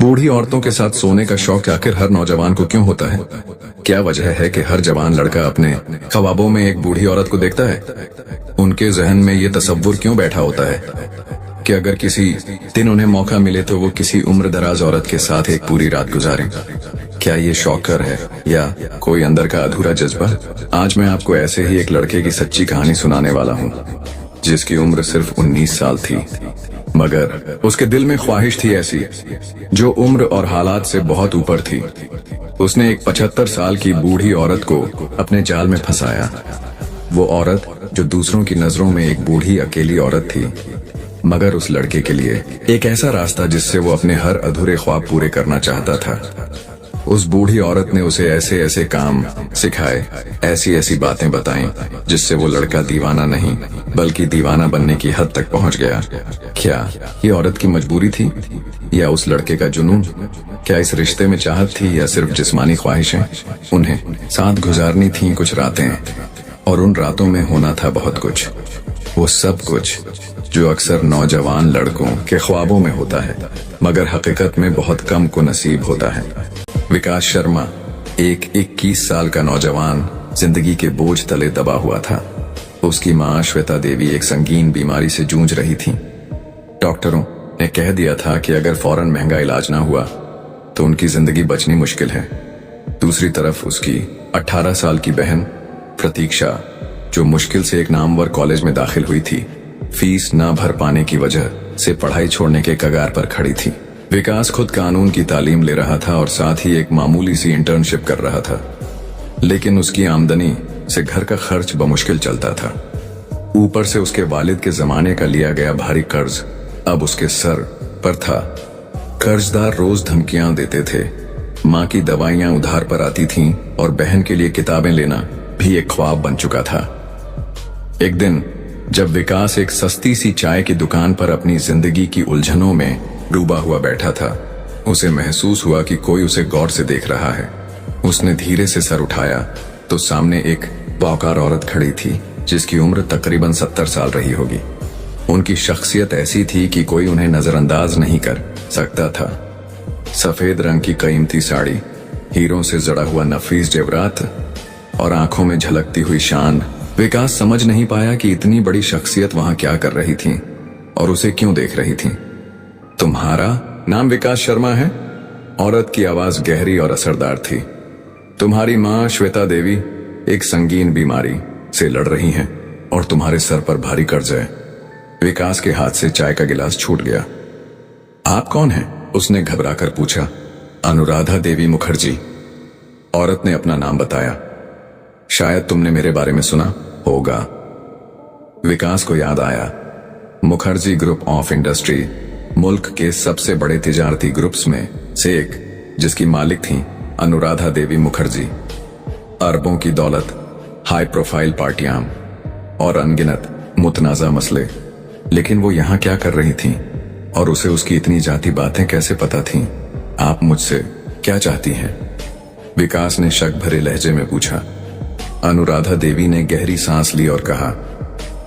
बूढ़ी औरतों के साथ सोने का शौक आखिर हर नौजवान को क्यों होता है? क्या वजह है कि हर जवान लड़का अपने ख्वाबों में एक बूढ़ी औरत को देखता है? उनके जहन में ये तसव्वुर क्यों बैठा होता है कि अगर किसी दिन उन्हें मौका मिले तो वो किसी उम्र दराज औरत के साथ एक पूरी रात गुजारें? क्या ये शौकर है या कोई अंदर का अधूरा जज्बा? आज मैं आपको ऐसे ही एक लड़के की सच्ची कहानी सुनाने वाला हूँ जिसकी उम्र सिर्फ 19 साल थी, मगर उसके दिल में ख्वाहिश थी ऐसी जो उम्र और हालात से बहुत ऊपर थी। उसने एक 75 साल की बूढ़ी औरत को अपने जाल में फंसाया। वो औरत जो दूसरों की नजरों में एक बूढ़ी अकेली औरत थी, मगर उस लड़के के लिए एक ऐसा रास्ता जिससे वो अपने हर अधूरे ख्वाब पूरे करना चाहता था। उस बूढ़ी औरत ने उसे ऐसे ऐसे काम सिखाए, ऐसी ऐसी बातें बताईं जिससे वो लड़का दीवाना नहीं बल्कि दीवाना बनने की हद तक पहुंच गया। क्या ये औरत की मजबूरी थी या उस लड़के का जुनून? क्या इस रिश्ते में चाहत थी या सिर्फ जिस्मानी ख्वाहिशें? उन्हें साथ गुजारनी थी कुछ रातें, और उन रातों में होना था बहुत कुछ, वो सब कुछ जो अक्सर नौजवान लड़कों के ख्वाबों में होता है मगर हकीकत में बहुत कम को नसीब होता है। विकास शर्मा एक 21 साल का नौजवान जिंदगी के बोझ तले दबा हुआ था। उसकी मां श्वेता देवी एक संगीन बीमारी से जूझ रही थी। डॉक्टरों ने कह दिया था कि अगर फौरन महंगा इलाज ना हुआ तो उनकी जिंदगी बचनी मुश्किल है। दूसरी तरफ उसकी 18 साल की बहन प्रतीक्षा, जो मुश्किल से एक नामवर कॉलेज में दाखिल हुई थी, फीस ना भर पाने की वजह से पढ़ाई छोड़ने के कगार पर खड़ी थी। विकास खुद कानून की तालीम ले रहा था और साथ ही एक मामूली सी इंटर्नशिप कर रहा था, लेकिन उसकी आमदनी से घर का खर्च बमुश्किल चलता था। ऊपर से उसके वालिद के जमाने का लिया गया भारी कर्ज अब उसके सर पर था। कर्जदार रोज धमकियां देते थे, माँ की दवाइयां उधार पर आती थीं और बहन के लिए किताबें लेना भी एक ख्वाब बन चुका था। एक दिन जब विकास एक सस्ती सी चाय की दुकान पर अपनी जिंदगी की उलझनों में डूबा हुआ बैठा था, उसे महसूस हुआ कि कोई उसे गौर से देख रहा है। उसने धीरे से सर उठाया तो सामने एक बावकार औरत खड़ी थी जिसकी उम्र तकरीबन 70 साल रही होगी। उनकी शख्सियत ऐसी थी कि कोई उन्हें नजरअंदाज नहीं कर सकता था। सफेद रंग की कीमती साड़ी, हीरों से जड़ा हुआ नफीस जेवरात और आंखों में झलकती हुई शान। विकास समझ नहीं पाया कि इतनी बड़ी शख्सियत वहां क्या कर रही थी और उसे क्यों देख रही थी। तुम्हारा नाम विकास शर्मा है? औरत की आवाज गहरी और असरदार थी। तुम्हारी माँ श्वेता देवी एक संगीन बीमारी से लड़ रही हैं और तुम्हारे सर पर भारी कर्ज है। विकास के हाथ से चाय का गिलास छूट गया। आप कौन हैं? उसने घबराकर पूछा। अनुराधा देवी मुखर्जी, औरत ने अपना नाम बताया। शायद तुमने मेरे बारे में सुना होगा। विकास को याद आया, मुखर्जी ग्रुप ऑफ इंडस्ट्री मुल्क के सबसे बड़े तिजारती ग्रुप्स में से एक, जिसकी मालिक थी अनुराधा देवी मुखर्जी। अरबों की दौलत, हाई प्रोफाइल पार्टियां और अनगिनत मुतनाज़ा मसले। लेकिन वो यहाँ क्या कर रही थी और उसे उसकी इतनी जाती बातें कैसे पता थीं? आप मुझसे क्या चाहती हैं? विकास ने शक भरे लहजे में पूछा। अनुराधा देवी ने गहरी सांस ली और कहा,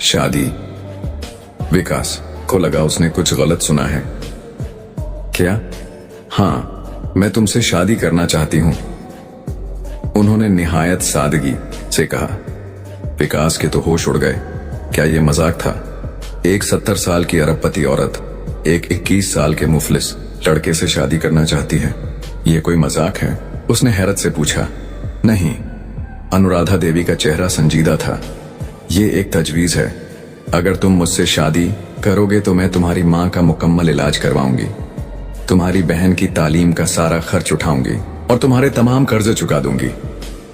शादी। विकास को लगा उसने कुछ गलत सुना है। क्या? हाँ, मैं तुमसे शादी करना चाहती हूं, उन्होंने निहायत सादगी से कहा। विकास के तो होश उड़ गए। क्या यह मजाक था? एक 70 साल की अरबपति औरत एक 21 साल के मुफलिस लड़के से शादी करना चाहती है? यह कोई मजाक है? उसने हैरत से पूछा। नहीं, अनुराधा देवी का चेहरा संजीदा था। ये एक तजवीज है। अगर तुम मुझसे शादी करोगे तो मैं तुम्हारी माँ का मुकम्मल इलाज करवाऊंगी, तुम्हारी बहन की तालीम का सारा खर्च उठाऊंगी और तुम्हारे तमाम कर्ज चुका दूंगी।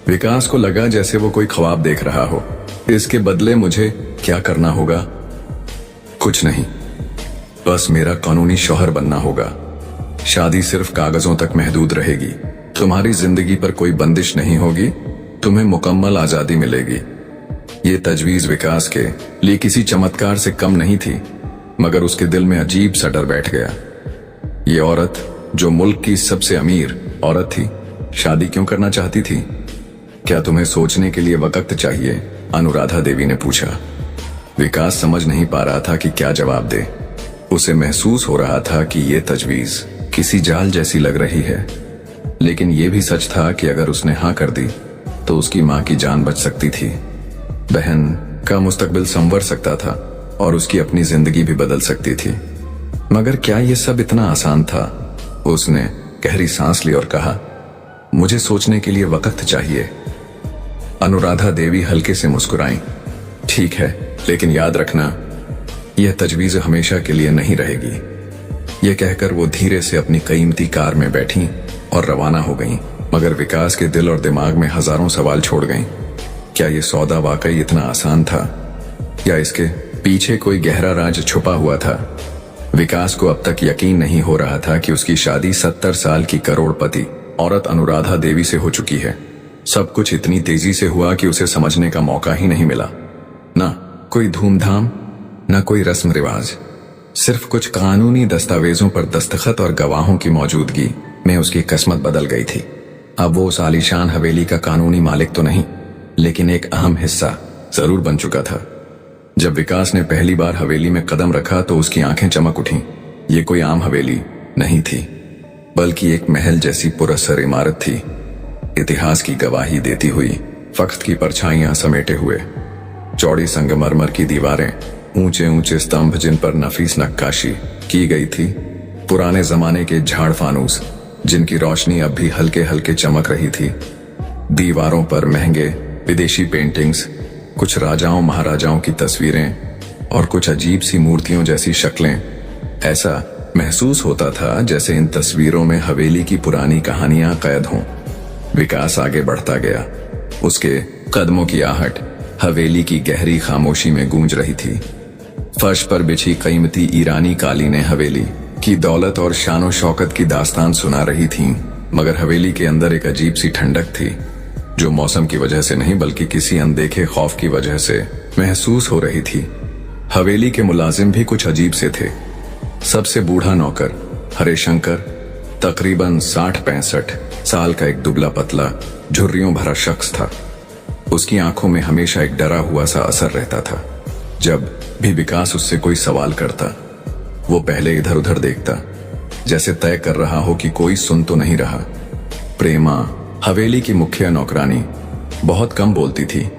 विकास को लगा जैसे वो कोई ख्वाब देख रहा हो। इसके बदले मुझे क्या करना होगा? कुछ नहीं, बस मेरा कानूनी शौहर बनना होगा। शादी सिर्फ कागजों तक महदूद रहेगी। तुम्हारी जिंदगी पर कोई बंदिश नहीं होगी, तुम्हें मुकम्मल आजादी मिलेगी। ये तजवीज विकास के लिए किसी चमत्कार से कम नहीं थी, मगर उसके दिल में अजीब सा डर बैठ गया। ये औरत जो मुल्क की सबसे अमीर औरत थी, शादी क्यों करना चाहती थी? क्या तुम्हें सोचने के लिए वक्त चाहिए? अनुराधा देवी ने पूछा। विकास समझ नहीं पा रहा था कि क्या जवाब दे। उसे महसूस हो रहा था कि ये तजवीज किसी जाल जैसी लग रही है। लेकिन यह भी सच था कि अगर उसने हाँ कर दी तो उसकी माँ की जान बच सकती थी, बहन का मुस्तकबिल संवर सकता था और उसकी अपनी जिंदगी भी बदल सकती थी। मगर क्या यह सब इतना आसान था? उसने गहरी सांस ली और कहा, मुझे सोचने के लिए वक्त चाहिए। अनुराधा देवी हल्के से मुस्कुराई। ठीक है, लेकिन याद रखना, यह तजवीज हमेशा के लिए नहीं रहेगी। यह कहकर वो धीरे से अपनी कीमती कार में बैठी और रवाना हो गईं। मगर विकास के दिल और दिमाग में हजारों सवाल छोड़ गईं। क्या यह सौदा वाकई इतना आसान था या इसके पीछे कोई गहरा राज छुपा हुआ था? विकास को अब तक यकीन नहीं हो रहा था कि उसकी शादी 70 साल की करोड़पति औरत अनुराधा देवी से हो चुकी है। सब कुछ इतनी तेजी से हुआ कि उसे समझने का मौका ही नहीं मिला। ना कोई धूमधाम, ना कोई रस्म रिवाज, सिर्फ कुछ कानूनी दस्तावेजों पर दस्तखत और गवाहों की मौजूदगी में उसकी किस्मत बदल गई थी। अब वो उस आलीशान हवेली का कानूनी मालिक तो नहीं, लेकिन एक अहम हिस्सा जरूर बन चुका था। जब विकास ने पहली बार हवेली में कदम रखा तो उसकी आंखें चमक उठीं। ये कोई आम हवेली नहीं थी, बल्कि एक महल जैसी पुरस्सर इमारत थी, इतिहास की गवाही देती हुई, वक्त की परछाइयां समेटे हुए। चौड़ी संगमरमर की दीवारें, ऊंचे ऊंचे स्तंभ जिन पर नफीस नक्काशी की गई थी, पुराने जमाने के झाड़ फानूस जिनकी रोशनी अब भी हल्के हल्के चमक रही थी। दीवारों पर महंगे विदेशी पेंटिंग्स, कुछ राजाओं महाराजाओं की तस्वीरें और कुछ अजीब सी मूर्तियों जैसी शक्लें। ऐसा महसूस होता था जैसे इन तस्वीरों में हवेली की पुरानी कहानियां कैद हों। विकास आगे बढ़ता गया। उसके कदमों की आहट हवेली की गहरी खामोशी में गूंज रही थी। फर्श पर बिछी कीमती ईरानी कालीनें हवेली की दौलत और शानो शौकत की दास्तान सुना रही थीं, मगर हवेली के अंदर एक अजीब सी ठंडक थी, जो मौसम की वजह से नहीं बल्कि किसी अनदेखे खौफ की वजह से महसूस हो रही थी। हवेली के मुलाजिम भी कुछ अजीब से थे। सबसे बूढ़ा नौकर हरिशंकर, तकरीबन 60-65 साल का एक दुबला पतला झुर्रियों भरा शख्स था। उसकी आंखों में हमेशा एक डरा हुआ सा असर रहता था। जब भी विकास उससे कोई सवाल करता, वो पहले इधर उधर देखता, जैसे तय कर रहा हो कि कोई सुन तो नहीं रहा। प्रेमा, हवेली की मुखिया नौकरानी, बहुत कम बोलती थी।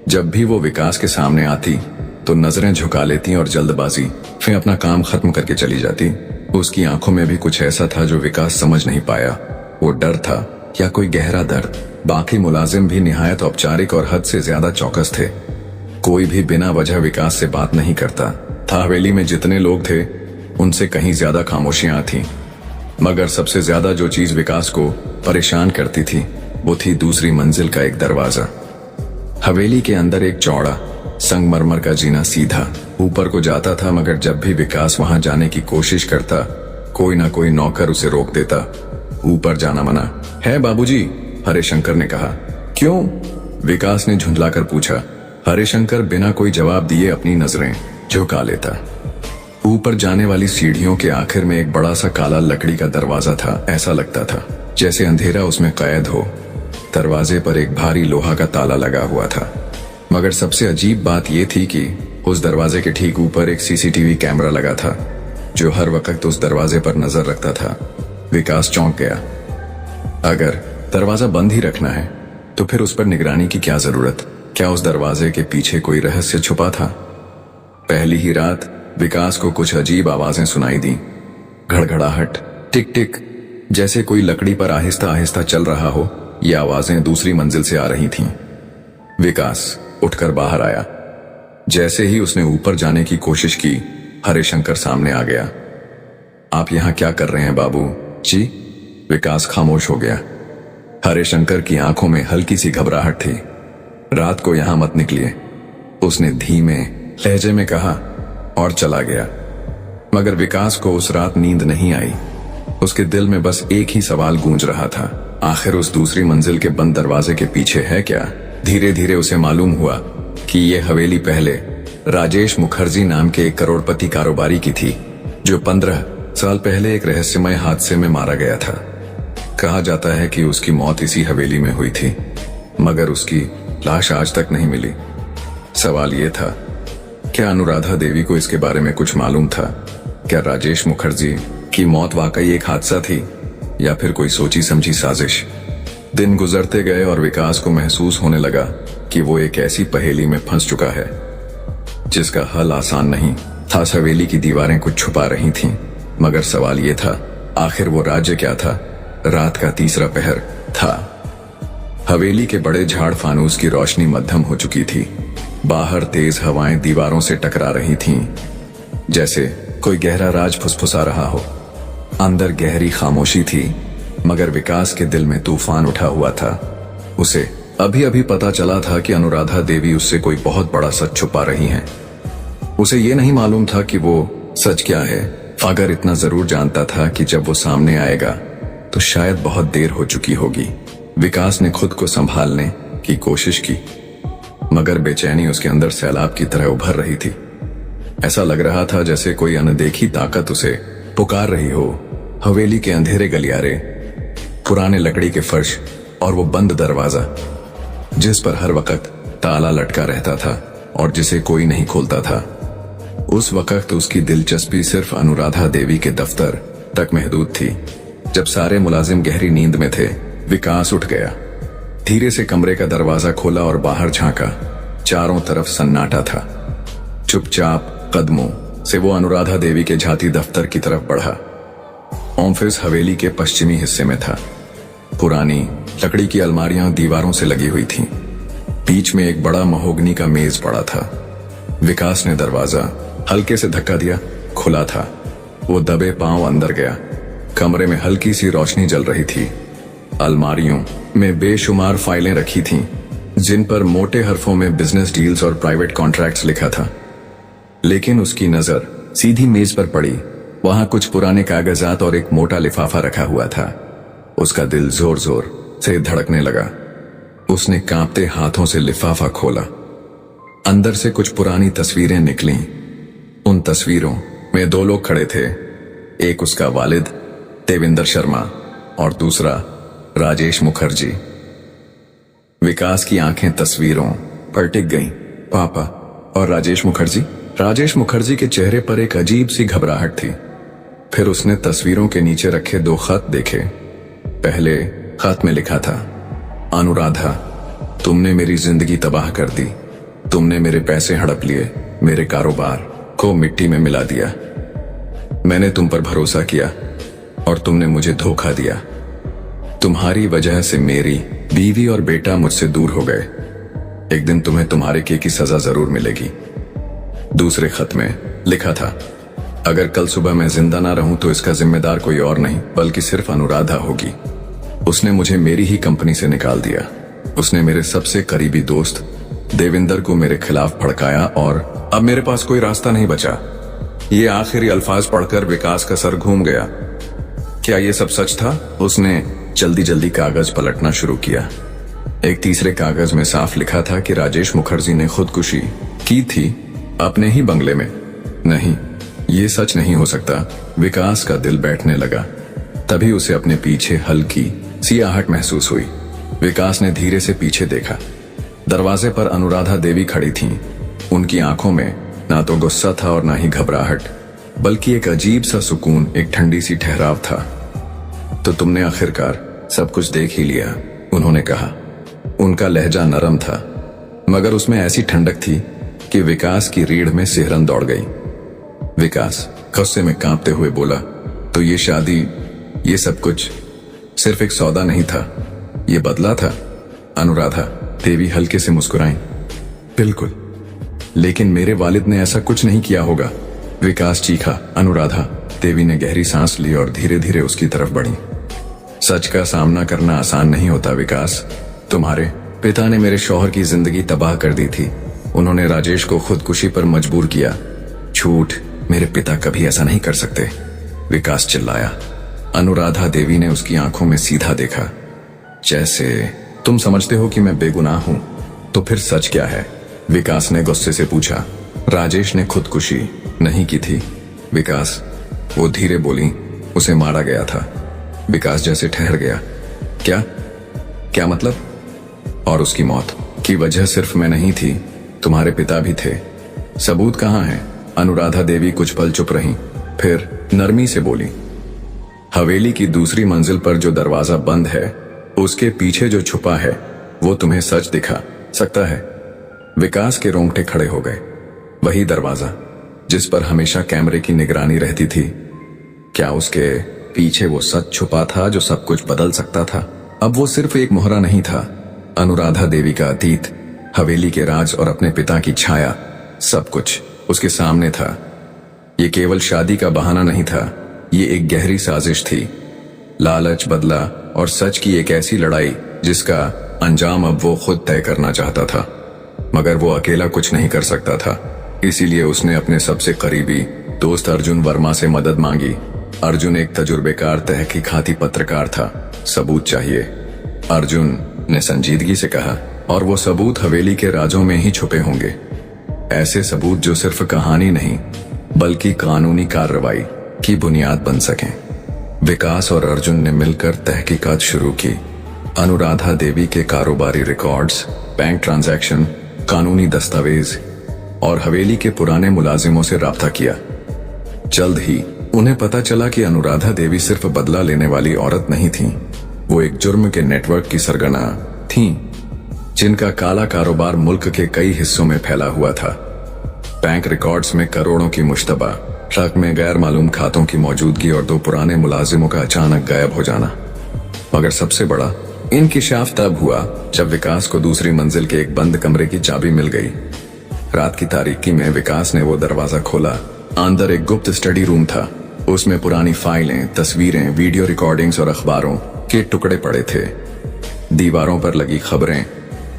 जब भी वो विकास के सामने आती तो नजरें झुका लेती और जल्दबाजी फिर अपना काम खत्म करके चली जाती। उसकी आंखों में भी कुछ ऐसा था जो विकास समझ नहीं पाया। वो डर था या कोई गहरा दर्द। बाकी मुलाजिम भी निहायत औपचारिक और हद से ज्यादा चौकस थे। कोई भी बिना वजह विकास से बात नहीं करता था। हवेली में जितने लोग थे उनसे कहीं ज्यादा खामोशियां थीं। मगर सबसे ज्यादा जो चीज विकास को परेशान करती थी वो थी दूसरी मंजिल का एक दरवाजा। हवेली के अंदर एक चौड़ा संगमरमर का जीना सीधा ऊपर को जाता था, मगर जब भी विकास वहां जाने की कोशिश करता, कोई ना कोई नौकर उसे रोक देता। ऊपर जाना मना है बाबूजी, हरिशंकर ने कहा। क्यों? विकास ने झुंझलाकर पूछा। हरिशंकर बिना कोई जवाब दिए अपनी नजरें झुका लेता। ऊपर जाने वाली सीढ़ियों के आखिर में एक बड़ा सा काला लकड़ी का दरवाजा था। ऐसा लगता था जैसे अंधेरा उसमें कैद हो। दरवाजे पर एक भारी लोहा का ताला लगा हुआ था। मगर सबसे अजीब बात यह थी कि उस दरवाजे के ठीक ऊपर एक सीसीटीवी कैमरा लगा था, जो हर वक्त उस दरवाजे पर नजर रखता था। विकास चौंक गया। अगर दरवाजा बंद ही रखना है तो फिर उस पर निगरानी की क्या जरूरत? क्या उस दरवाजे के पीछे कोई रहस्य छुपा था? पहली ही रात विकास को कुछ अजीब आवाजें सुनाई दी। घड़घड़ाहट, टिक टिक, जैसे कोई लकड़ी पर आहिस्ता आहिस्ता चल रहा हो। ये आवाजें दूसरी मंजिल से आ रही थीं। विकास उठकर बाहर आया। जैसे ही उसने ऊपर जाने की कोशिश की, हरिशंकर सामने आ गया। आप यहां क्या कर रहे हैं बाबू जी? विकास खामोश हो गया। हरिशंकर की आंखों में हल्की सी घबराहट थी। रात को यहां मत निकलिए, उसने धीमे लहजे में कहा और चला गया। मगर विकास को उस रात नींद नहीं आई। उसके दिल में बस एक ही सवाल गूंज रहा था, आखिर उस दूसरी मंजिल के बंद दरवाजे के पीछे है क्या? धीरे धीरे उसे मालूम हुआ कि यह हवेली पहले राजेश मुखर्जी नाम के एक करोड़पति कारोबारी की थी, जो 15 साल पहले एक रहस्यमय हादसे में मारा गया था। कहा जाता है कि उसकी मौत इसी हवेली में हुई थी, मगर उसकी लाश आज तक नहीं मिली। सवाल यह था, क्या अनुराधा देवी को इसके बारे में कुछ मालूम था? क्या राजेश मुखर्जी कि मौत वाकई एक हादसा थी या फिर कोई सोची समझी साजिश। दिन गुजरते गए और विकास को महसूस होने लगा कि वो एक ऐसी पहेली में फंस चुका है जिसका हल आसान नहीं था। हवेली की दीवारें कुछ छुपा रही थीं, मगर सवाल ये था, आखिर वो राज्य क्या था? रात का तीसरा पहर था। हवेली के बड़े झाड़ फानूस की रोशनी मध्यम हो चुकी थी। बाहर तेज हवाएं दीवारों से टकरा रही थीं, जैसे कोई गहरा राज फुसफुसा रहा हो। अंदर गहरी खामोशी थी, मगर विकास के दिल में तूफान उठा हुआ था। उसे अभी अभी पता चला था कि अनुराधा देवी उससे कोई बहुत बड़ा सच छुपा रही हैं। उसे ये नहीं मालूम था कि वो सच क्या है, मगर इतना जरूर जानता था कि जब वो सामने आएगा तो शायद बहुत देर हो चुकी होगी। विकास ने खुद को संभालने की कोशिश की, मगर बेचैनी उसके अंदर सैलाब की तरह उभर रही थी। ऐसा लग रहा था जैसे कोई अनदेखी ताकत उसे पुकार रही हो। हवेली के अंधेरे गलियारे, पुराने लकड़ी के फर्श और वो बंद दरवाजा जिस पर हर वक्त ताला लटका रहता था और जिसे कोई नहीं खोलता था। उस वक्त उसकी दिलचस्पी सिर्फ अनुराधा देवी के दफ्तर तक महदूद थी। जब सारे मुलाजिम गहरी नींद में थे, विकास उठ गया। धीरे से कमरे का दरवाजा खोला और बाहर झांका। चारों तरफ सन्नाटा था। चुपचाप कदमों से वो अनुराधा देवी के झांती दफ्तर की तरफ बढ़ा। ऑफिस हवेली के पश्चिमी हिस्से में था। पुरानी लकड़ी की अलमारियां दीवारों से लगी हुई थीं। बीच में एक बड़ा महोगनी का मेज पड़ा था। विकास ने दरवाजा हल्के से धक्का दिया। खुला था। वो दबे पांव अंदर गया। कमरे में हल्की सी रोशनी जल रही थी। अलमारियों में बेशुमार फाइलें रखी थीं, जिन पर मोटे हरफों में बिजनेस डील्स और प्राइवेट कॉन्ट्रैक्ट्स लिखा था। लेकिन उसकी नजर सीधी मेज पर पड़ी। वहां कुछ पुराने कागजात और एक मोटा लिफाफा रखा हुआ था। उसका दिल जोर जोर से धड़कने लगा। उसने कांपते हाथों से लिफाफा खोला। अंदर से कुछ पुरानी तस्वीरें निकलीं। उन तस्वीरों में दो लोग खड़े थे। एक उसका वालिद देवेंद्र शर्मा और दूसरा राजेश मुखर्जी। विकास की आंखें तस्वीरों पर टिक गईं। पापा और राजेश मुखर्जी? राजेश मुखर्जी के चेहरे पर एक अजीब सी घबराहट थी। फिर उसने तस्वीरों के नीचे रखे दो खत देखे। पहले खत में लिखा था, अनुराधा, तुमने मेरी जिंदगी तबाह कर दी। तुमने मेरे पैसे हड़प लिए, मेरे कारोबार को मिट्टी में मिला दिया। मैंने तुम पर भरोसा किया और तुमने मुझे धोखा दिया। तुम्हारी वजह से मेरी बीवी और बेटा मुझसे दूर हो गए। एक दिन तुम्हें तुम्हारे किए की सजा जरूर मिलेगी। दूसरे खत में लिखा था, अगर कल सुबह मैं जिंदा ना रहूं तो इसका जिम्मेदार कोई और नहीं बल्कि सिर्फ अनुराधा होगी। उसने मुझे मेरी ही कंपनी से निकाल दिया। उसने मेरे सबसे करीबी दोस्त देवेंद्र को मेरे खिलाफ भड़काया और अब मेरे पास कोई रास्ता नहीं बचा। ये आखिरी अल्फाज पढ़कर विकास का सर घूम गया। क्या ये सब सच था? उसने जल्दी जल्दी कागज पलटना शुरू किया। एक तीसरे कागज में साफ लिखा था कि राजेश मुखर्जी ने खुदकुशी की थी अपने ही बंगले में। नहीं, ये सच नहीं हो सकता। विकास का दिल बैठने लगा। तभी उसे अपने पीछे हल्की सी आहट महसूस हुई। विकास ने धीरे से पीछे देखा। दरवाजे पर अनुराधा देवी खड़ी थीं। उनकी आंखों में ना तो गुस्सा था और ना ही घबराहट, बल्कि एक अजीब सा सुकून, एक ठंडी सी ठहराव था। तो तुमने आखिरकार सब कुछ देख ही लिया, उन्होंने कहा। उनका लहजा नरम था, मगर उसमें ऐसी ठंडक थी कि विकास की रीढ़ में सिहरन दौड़ गई। विकास गुस्से में कांपते हुए बोला, तो ये शादी, ये सब कुछ सिर्फ एक सौदा नहीं था, ये बदला था? अनुराधा देवी हल्के से मुस्कुराई। बिल्कुल, लेकिन मेरे वालिद ने ऐसा कुछ नहीं किया होगा, विकास चीखा। अनुराधा देवी ने गहरी सांस ली और धीरे धीरे उसकी तरफ बढ़ी। सच का सामना करना आसान नहीं होता विकास। तुम्हारे पिता ने मेरे शौहर की जिंदगी तबाह कर दी थी। उन्होंने राजेश को खुदकुशी पर मजबूर किया। झूठ, मेरे पिता कभी ऐसा नहीं कर सकते, विकास चिल्लाया। अनुराधा देवी ने उसकी आंखों में सीधा देखा। जैसे तुम समझते हो कि मैं बेगुनाह हूं, तो फिर सच क्या है? विकास ने गुस्से से पूछा। राजेश ने खुदकुशी नहीं की थी विकास, वो धीरे बोली। उसे मारा गया था। विकास जैसे ठहर गया। क्या क्या मतलब? और उसकी मौत की वजह सिर्फ मैं नहीं थी, तुम्हारे पिता भी थे। सबूत कहाँ है? अनुराधा देवी कुछ पल चुप रही, फिर नरमी से बोली, हवेली की दूसरी मंजिल पर जो दरवाजा बंद है, उसके पीछे जो छुपा है, वो तुम्हें सच दिखा सकता है। विकास के रोंगटे खड़े हो गए। वही दरवाजा जिस पर हमेशा कैमरे की निगरानी रहती थी, क्या उसके पीछे वो सच छुपा था जो सब कुछ बदल सकता था? अब वो सिर्फ एक मोहरा नहीं था, अनुराधा देवी का अतीत, हवेली के राज और अपने पिता की छाया, सब कुछ उसके सामने था। ये केवल शादी का बहाना नहीं था, ये एक गहरी साजिश थी। लालच, बदला और सच की एक ऐसी लड़ाई जिसका अंजाम अब वो खुद तय करना चाहता था। मगर वो अकेला कुछ नहीं कर सकता था, इसीलिए उसने अपने सबसे करीबी दोस्त अर्जुन वर्मा से मदद मांगी। अर्जुन एक तजुर्बेकार तहकीकाती पत्रकार था। सबूत चाहिए, अर्जुन ने संजीदगी से कहा, और वो सबूत हवेली के राजों में ही छुपे होंगे। ऐसे सबूत जो सिर्फ कहानी नहीं बल्कि कानूनी कार्रवाई की बुनियाद बन सकें। विकास और अर्जुन ने मिलकर तहकीकात शुरू की। अनुराधा देवी के कारोबारी रिकॉर्ड्स, बैंक ट्रांजैक्शन, कानूनी दस्तावेज और हवेली के पुराने मुलाजिमों से राब्ता किया। जल्द ही उन्हें पता चला कि अनुराधा देवी सिर्फ बदला लेने वाली औरत नहीं थी, वो एक जुर्म के नेटवर्क की सरगना थीं, जिनका काला कारोबार मुल्क के कई हिस्सों में फैला हुआ था। बैंक रिकॉर्ड्स में करोड़ों की मुश्तबा, ट्रक में गैर मालूम खातों की मौजूदगी और 2 पुराने मुलाजिमों का अचानक गायब हो जाना। मगर सबसे बड़ा इंकिशाफ तब हुआ जब विकास को दूसरी मंजिल के एक बंद कमरे की चाबी मिल गई। रात की तारीकी में विकास ने वो दरवाजा खोला। अंदर एक गुप्त स्टडी रूम था। उसमें पुरानी फाइलें, तस्वीरें, वीडियो रिकॉर्डिंग्स और अखबारों के टुकड़े पड़े थे। दीवारों पर लगी खबरें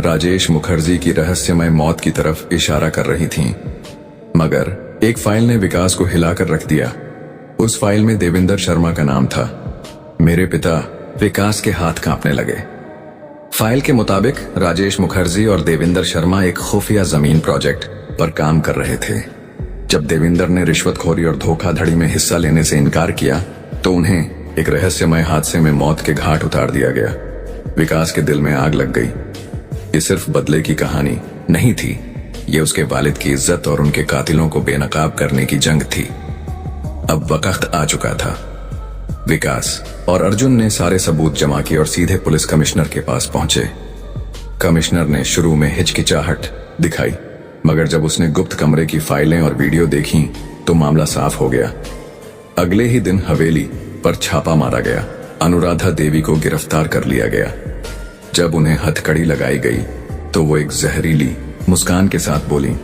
राजेश मुखर्जी की रहस्यमय मौत की तरफ इशारा कर रही थीं। मगर एक फाइल ने विकास को हिलाकर रख दिया। उस फाइल में देविंदर शर्मा का नाम था। मेरे पिता, विकास के हाथ कांपने लगे। फाइल के मुताबिक राजेश मुखर्जी और देविंदर शर्मा एक खुफिया जमीन प्रोजेक्ट पर काम कर रहे थे। जब देविंदर ने रिश्वतखोरी और धोखाधड़ी में हिस्सा लेने से इनकार किया तो उन्हें एक रहस्यमय हादसे में मौत के घाट उतार दिया गया। विकास के दिल में आग लग गई। ये सिर्फ बदले की कहानी नहीं थी, ये उसके वालिद की इज्जत और उनके कातिलों को बेनकाब करने की जंग थी। अब वक्त आ चुका था। विकास और अर्जुन ने सारे सबूत जमा किए और सीधे पुलिस कमिश्नर के पास पहुंचे। कमिश्नर ने शुरू में हिचकिचाहट दिखाई, मगर जब उसने गुप्त कमरे की फाइलें और वीडियो देखी तो मामला साफ हो गया। अगले ही दिन हवेली पर छापा मारा गया। अनुराधा देवी को गिरफ्तार कर लिया गया। जब उन्हें हथकड़ी लगाई गई तो वो एक जहरीली मुस्कान के साथ बोली,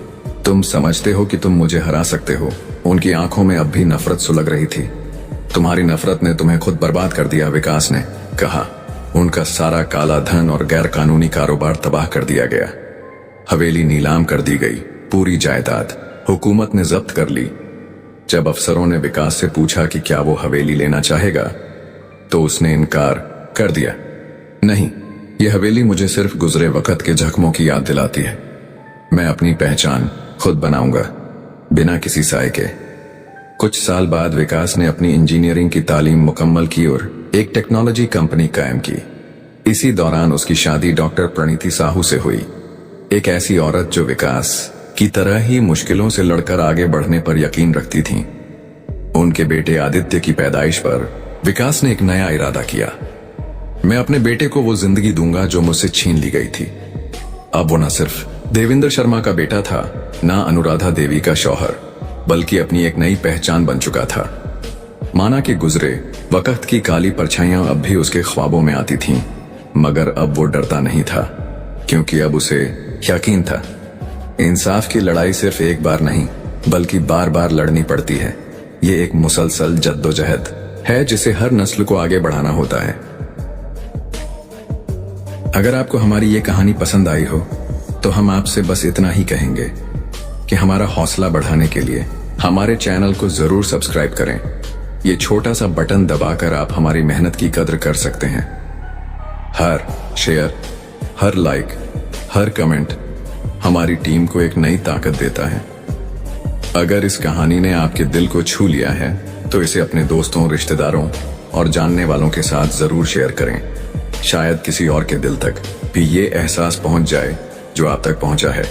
तुम समझते हो कि तुम मुझे हरा सकते हो? उनकी आंखों में अब भी नफरत सुलग रही थी। तुम्हारी नफरत ने तुम्हें खुद बर्बाद कर दिया, विकास ने कहा। उनका सारा काला धन और गैर कानूनी कारोबार तबाह कर दिया गया। हवेली नीलाम कर दी गई। पूरी जायदाद हुकूमत ने जब्त कर ली। जब अफसरों ने विकास से पूछा कि क्या वो हवेली लेना चाहेगा तो उसने इनकार कर दिया। नहीं, ये हवेली मुझे सिर्फ गुजरे वक्त के जख्मों की याद दिलाती है। मैं अपनी पहचान खुद बनाऊंगा, बिना किसी साए के। कुछ साल बाद विकास ने अपनी इंजीनियरिंग की तालीम मुकम्मल की और एक टेक्नोलॉजी कंपनी कायम की। इसी दौरान उसकी शादी डॉक्टर प्रणीति साहू से हुई, एक ऐसी औरत जो विकास की तरह ही मुश्किलों से लड़कर आगे बढ़ने पर यकीन रखती थी। उनके बेटे आदित्य की पैदाइश पर विकास ने एक नया इरादा किया। मैं अपने बेटे को वो जिंदगी दूंगा जो मुझसे छीन ली गई थी। अब वो न सिर्फ देविंदर शर्मा का बेटा था, ना अनुराधा देवी का शौहर, बल्कि अपनी एक नई पहचान बन चुका था। माना कि गुजरे वक्त की काली परछाइयां अब भी उसके ख्वाबों में आती थीं, मगर अब वो डरता नहीं था, क्योंकि अब उसे यकीन था इंसाफ की लड़ाई सिर्फ एक बार नहीं बल्कि बार बार लड़नी पड़ती है। ये एक मुसलसल जद्दोजहद है जिसे हर नस्ल को आगे बढ़ाना होता है। अगर आपको हमारी ये कहानी पसंद आई हो तो हम आपसे बस इतना ही कहेंगे कि हमारा हौसला बढ़ाने के लिए हमारे चैनल को जरूर सब्सक्राइब करें। ये छोटा सा बटन दबाकर आप हमारी मेहनत की कद्र कर सकते हैं। हर शेयर, हर लाइक, हर कमेंट हमारी टीम को एक नई ताकत देता है। अगर इस कहानी ने आपके दिल को छू लिया है तो इसे अपने दोस्तों, रिश्तेदारों और जानने वालों के साथ जरूर शेयर करें। शायद किसी और के दिल तक भी ये एहसास पहुंच जाए जो आप तक पहुंचा है।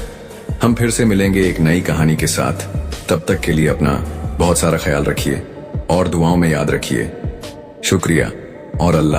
हम फिर से मिलेंगे एक नई कहानी के साथ। तब तक के लिए अपना बहुत सारा ख्याल रखिए और दुआओं में याद रखिए। शुक्रिया और अल्लाह